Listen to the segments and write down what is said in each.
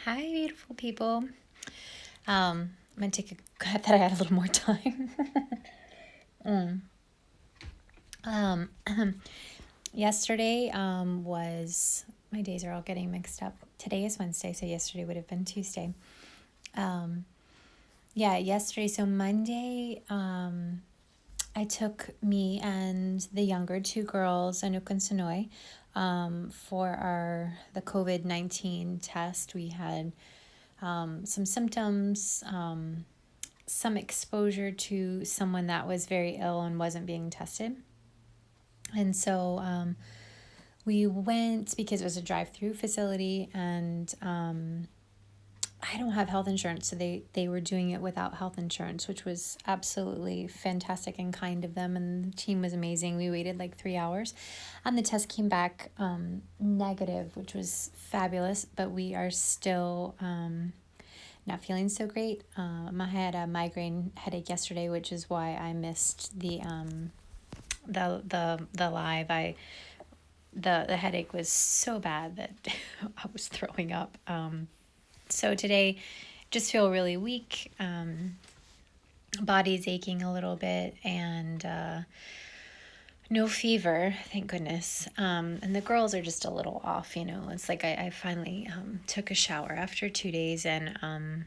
Hi, beautiful people. I'm gonna take a glad that I had a little more time. um, Yesterday was my days are all getting mixed up. Today is Wednesday, so yesterday would have been Tuesday. Um, yeah, yesterday. So Monday, I took me and the younger two girls, Anuk and Sonoy, for the COVID-19 test. We had some symptoms, some exposure to someone that was very ill and wasn't being tested. And so we went because it was a drive-through facility, and I don't have health insurance, so they were doing it without health insurance, which was absolutely fantastic and kind of them. And the team was amazing. We waited like 3 hours, and the test came back negative, which was fabulous. But we are still not feeling so great. I had a migraine headache yesterday, which is why I missed the live. The headache was so bad that I was throwing up. So today, just feel really weak. Body's aching a little bit, and no fever, thank goodness. And the girls are just a little off, It's like I finally took a shower after 2 days, and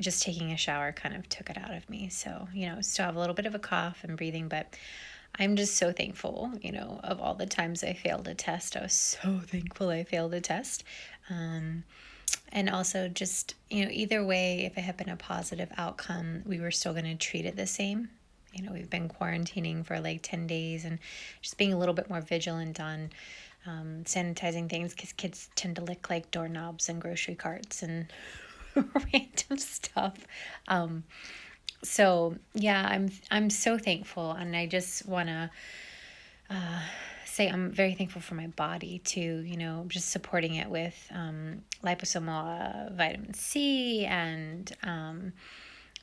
just taking a shower kind of took it out of me. So, still have a little bit of a cough and breathing, but I'm just so thankful, of all the times I failed a test. I was so thankful I failed a test. And also just, either way, if it had been a positive outcome, we were still going to treat it the same. We've been quarantining for like 10 days and just being a little bit more vigilant on sanitizing things, because kids tend to lick like doorknobs and grocery carts and random stuff. So yeah, I'm so thankful, and I just want to say I'm very thankful for my body too. Just supporting it with liposomal vitamin C and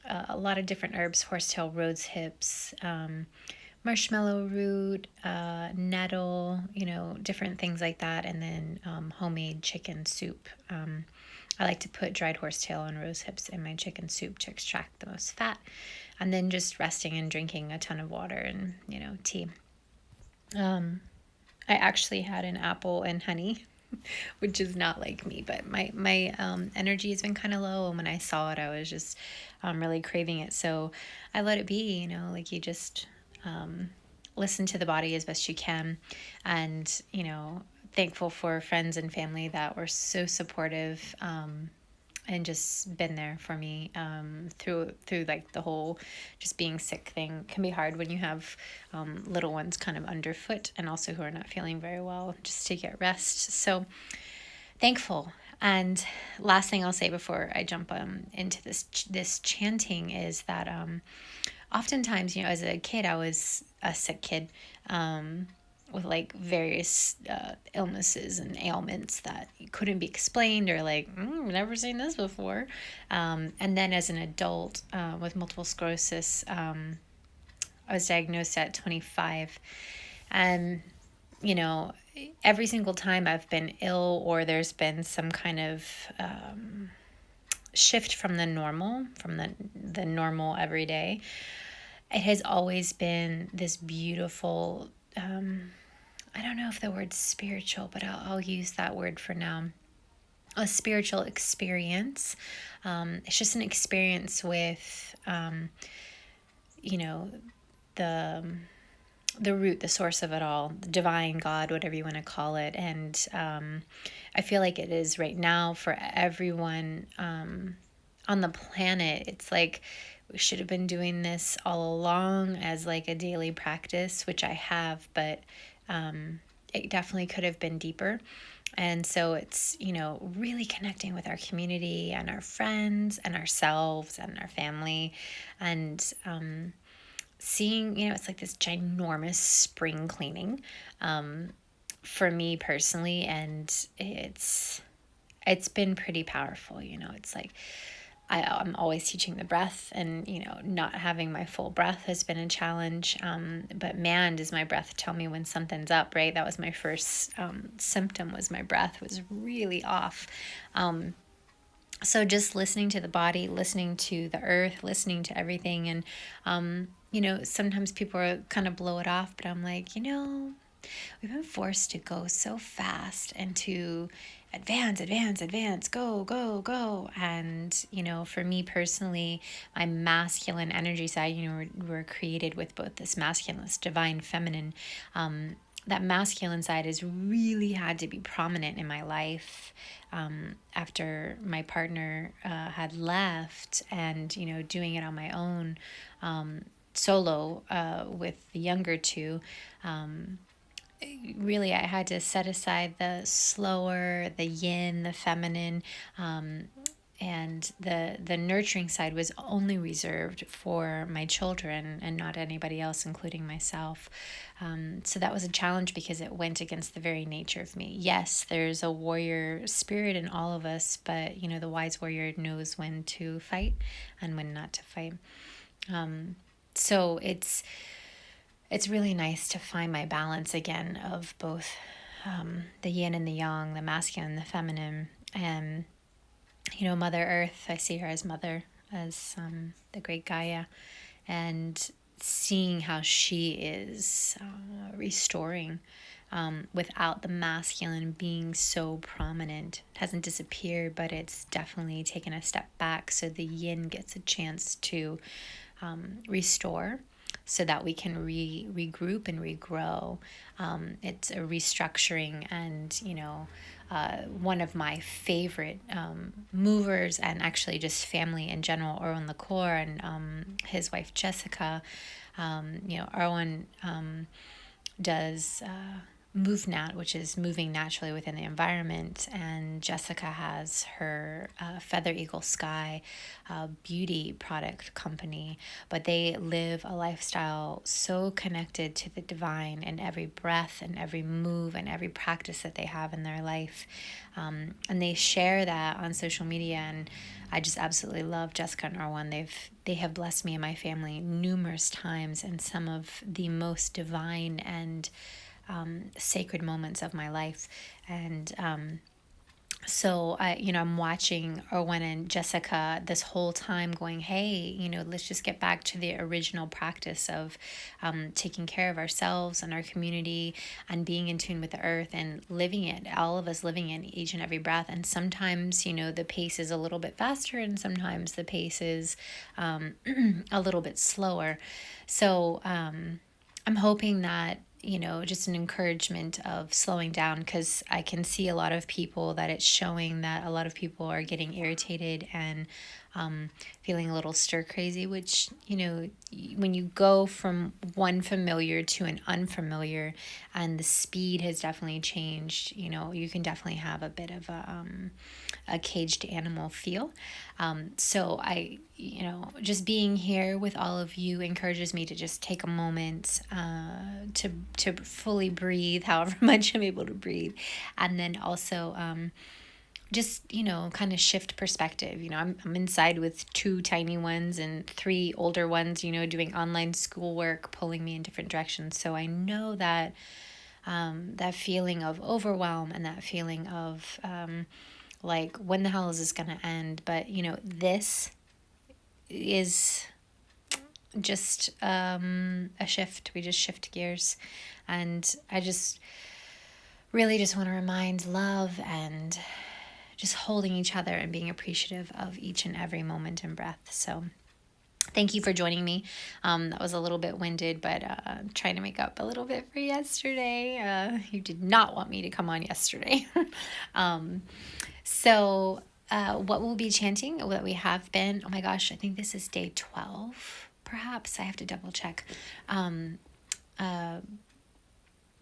a lot of different herbs: horsetail, rose hips, marshmallow root, nettle, different things like that, and then homemade chicken soup. I like to put dried horsetail and rose hips in my chicken soup to extract the most fat, and then just resting and drinking a ton of water and, tea. I actually had an apple and honey, which is not like me, but my energy has been kind of low, and when I saw it, I was just really craving it. So I let it be, like you just listen to the body as best you can, and thankful for friends and family that were so supportive, and just been there for me through like the whole just being sick thing. Can be hard when you have little ones kind of underfoot, and also who are not feeling very well, just to get rest. So thankful. And last thing I'll say before I jump into this chanting is that oftentimes, as a kid, I was a sick kid with like various illnesses and ailments that couldn't be explained, or like, I've never seen this before. And then as an adult with multiple sclerosis, I was diagnosed at 25. And, every single time I've been ill, or there's been some kind of shift from the normal everyday, it has always been this beautiful, I don't know if the word's spiritual, but I'll use that word for now. A spiritual experience. It's just an experience with, the root, the source of it all, the divine God, whatever you want to call it. And I feel like it is right now for everyone on the planet. It's like we should have been doing this all along as like a daily practice, which I have, but it definitely could have been deeper. And so it's, really connecting with our community and our friends and ourselves and our family, and seeing, it's like this ginormous spring cleaning for me personally. And it's been pretty powerful. It's like I'm always teaching the breath, and not having my full breath has been a challenge, but man, does my breath tell me when something's up, right? That was my first symptom, was my breath was really off. So just listening to the body, listening to the earth, listening to everything. And, sometimes people are kind of blow it off, but I'm like, we've been forced to go so fast and to advance, advance, advance, go, go, go. And, for me personally, my masculine energy side, we're created with both this masculine, this divine feminine. That masculine side has really had to be prominent in my life after my partner had left, and doing it on my own, solo, with the younger two. Really, I had to set aside the slower, the yin, the feminine, and the nurturing side was only reserved for my children and not anybody else, including myself. So that was a challenge because it went against the very nature of me. Yes, there's a warrior spirit in all of us, but the wise warrior knows when to fight and when not to fight. So it's really nice to find my balance again of both the yin and the yang, the masculine and the feminine. And Mother Earth, I see her as mother, as the great Gaia, and seeing how she is restoring without the masculine being so prominent. It hasn't disappeared, but it's definitely taken a step back, so the yin gets a chance to restore, so that we can regroup and regrow. It's a restructuring, and one of my favorite movers, and actually just family in general, Erwin LaCour and his wife Jessica. Erwin does MoveNat, which is moving naturally within the environment, and Jessica has her Feather Eagle Sky beauty product company. But they live a lifestyle so connected to the divine in every breath and every move and every practice that they have in their life, and they share that on social media. And I just absolutely love Jessica and Erwan. They have blessed me and my family numerous times in some of the most divine and sacred moments of my life. And so I'm watching Erwin and Jessica this whole time going, hey, let's just get back to the original practice of taking care of ourselves and our community and being in tune with the earth and living it, all of us living in each and every breath. And sometimes, the pace is a little bit faster, and sometimes the pace is a little bit slower. So I'm hoping that just an encouragement of slowing down, because I can see a lot of people that it's showing that a lot of people are getting irritated and feeling a little stir crazy, which, when you go from one familiar to an unfamiliar and the speed has definitely changed, you can definitely have a bit of a caged animal feel. So just being here with all of you encourages me to just take a moment to fully breathe, however much I'm able to breathe, and then also just kind of shift perspective. I'm inside with 2 tiny ones and 3 older ones, doing online schoolwork, pulling me in different directions. So I know that that feeling of overwhelm and that feeling of like, when the hell is this gonna end? But this is just a shift. We just shift gears, and I just really just want to remind love and just holding each other and being appreciative of each and every moment and breath. So thank you for joining me. That was a little bit winded, but I'm trying to make up a little bit for yesterday. You did not want me to come on yesterday. So what we'll be chanting, what we have been, oh my gosh, I think this is day 12, perhaps. I have to double check.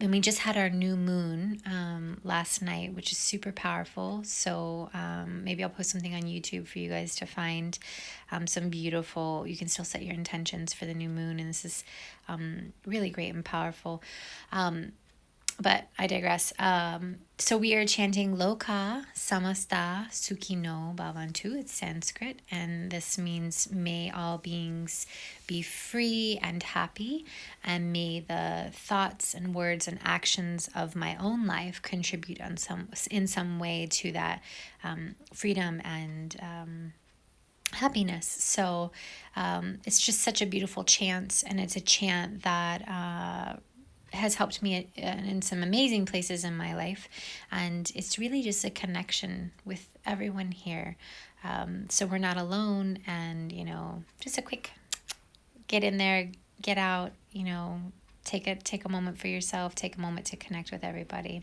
And we just had our new moon last night, which is super powerful. So maybe I'll post something on YouTube for you guys to find some beautiful, you can still set your intentions for the new moon. And this is really great and powerful. But I digress. So we are chanting Loka Samasta Sukhino Bhavantu. It's Sanskrit, and this means may all beings be free and happy, and may the thoughts and words and actions of my own life contribute in some way to that freedom and happiness. So it's just such a beautiful chant, and it's a chant that has helped me in some amazing places in my life. And it's really just a connection with everyone here. So we're not alone, and, just a quick get in there, get out, take a moment for yourself, take a moment to connect with everybody.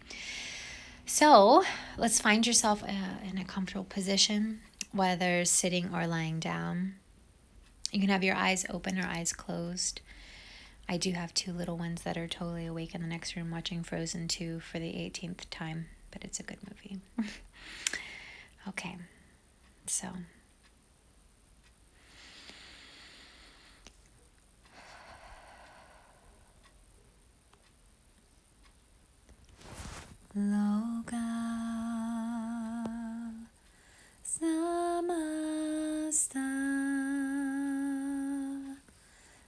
So let's find yourself in a comfortable position, whether sitting or lying down. You can have your eyes open or eyes closed. I do have 2 little ones that are totally awake in the next room watching Frozen 2 for the 18th time, but it's a good movie. Okay, so Loka Samasta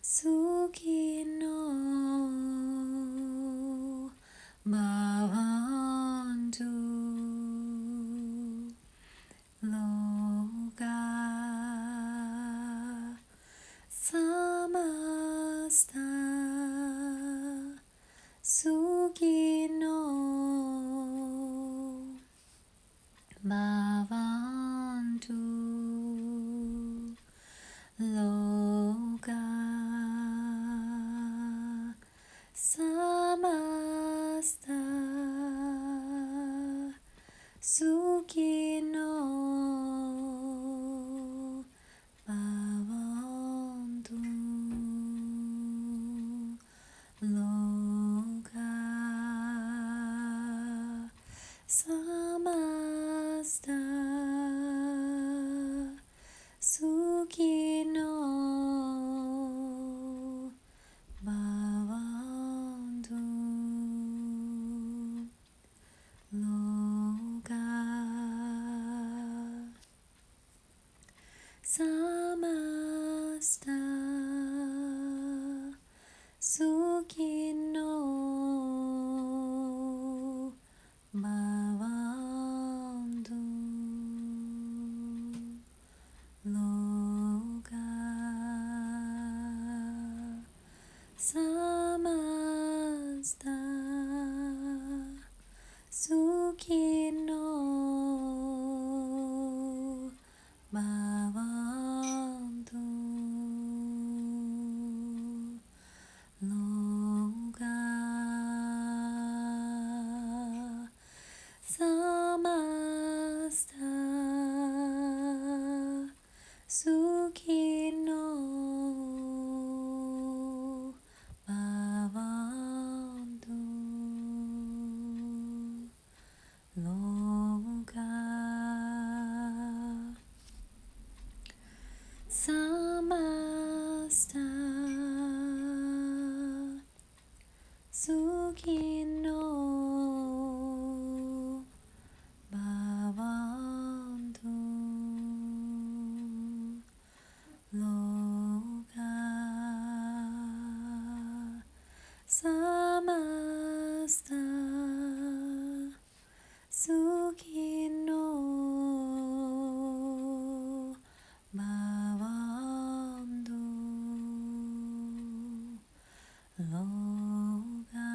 Sukhino Bhavantu. Loka Samasta Sukhino Bhavantu. Loka Samasta Sukhino Bhavantu. Loka Samasta Sukhino Bhavantu. Loka Samasta Sukhino Bhavantu. Loka Samasta Sukhino Bhavantu. Loka Samasta Sukhino Bhavantu. Loka Samasta Sukhino Bhavantu. Loka Samasta Sukhino Bhavantu. Loka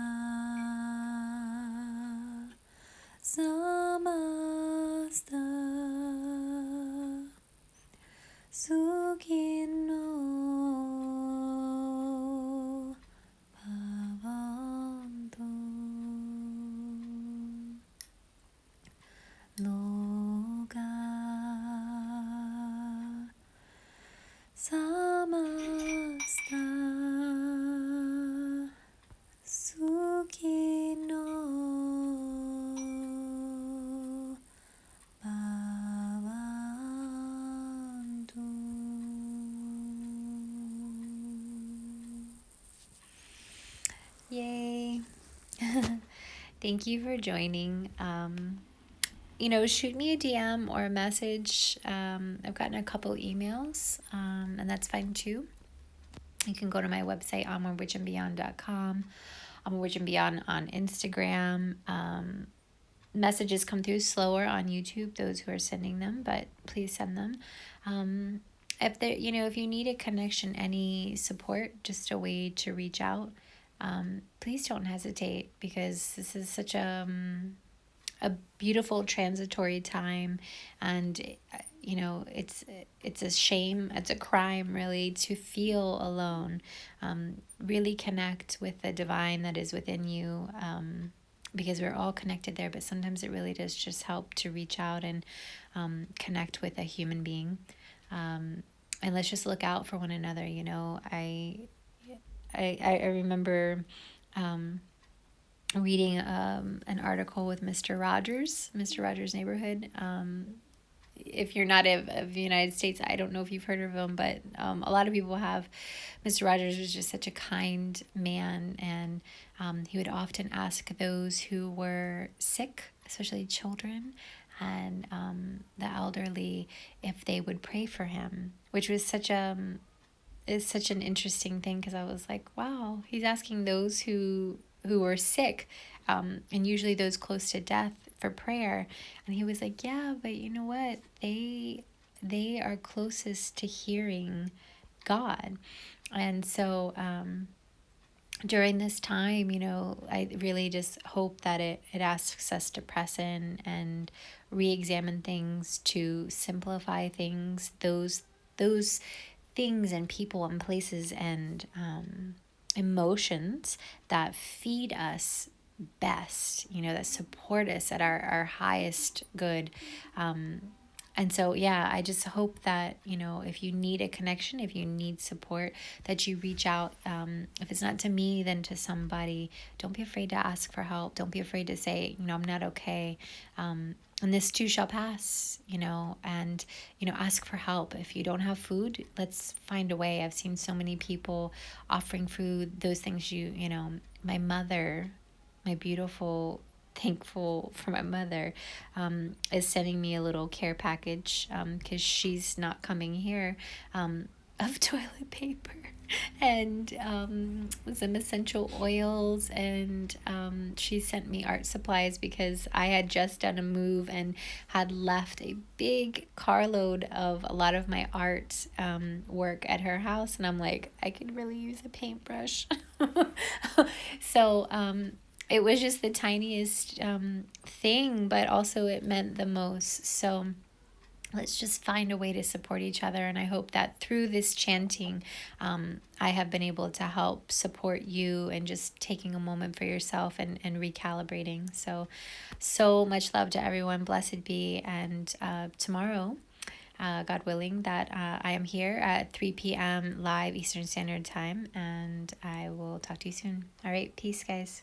Samasta Sukhino Bhavantu. Loka Samasta Sukhino Bhavantu. Thank you for joining. Shoot me a DM or a message. I've gotten a couple emails, and that's fine too. You can go to my website, onwardwitchandbeyond.com. Onward Witch and Beyond on Instagram. Messages come through slower on YouTube, those who are sending them, but please send them. If you need a connection, any support, just a way to reach out, please don't hesitate, because this is such a beautiful transitory time, and it's a shame, it's a crime really, to feel alone. Really connect with the divine that is within you, because we're all connected there, but sometimes it really does just help to reach out and connect with a human being. And let's just look out for one another. I remember reading an article with Mr. Rogers Neighborhood. If you're not of the United States, I don't know if you've heard of him, but a lot of people have. Mr. Rogers was just such a kind man, and he would often ask those who were sick, especially children and the elderly, if they would pray for him, which was such an interesting thing, because I was like, wow, he's asking those who were sick, and usually those close to death, for prayer. And he was like, yeah, but you know what, they are closest to hearing God. And so during this time, I really just hope that it asks us to press in and re-examine things, to simplify things, those things and people and places and emotions that feed us best, that support us at our highest good. And so, yeah, I just hope that, if you need a connection, if you need support, that you reach out. If it's not to me, then to somebody. Don't be afraid to ask for help. Don't be afraid to say, I'm not okay. And this too shall pass, and, ask for help. If you don't have food, let's find a way. I've seen so many people offering food, those things my mother, my beautiful, thankful for my mother, is sending me a little care package, because she's not coming here, of toilet paper and some essential oils, and she sent me art supplies, because I had just done a move and had left a big carload of a lot of my art work at her house, and I'm like, I could really use a paintbrush. So it was just the tiniest thing, but also it meant the most. So let's just find a way to support each other. And I hope that through this chanting, I have been able to help support you, and just taking a moment for yourself and recalibrating. So much love to everyone. Blessed be. And tomorrow, God willing, that I am here at 3 p.m. live Eastern Standard Time, and I will talk to you soon. All right. Peace, guys.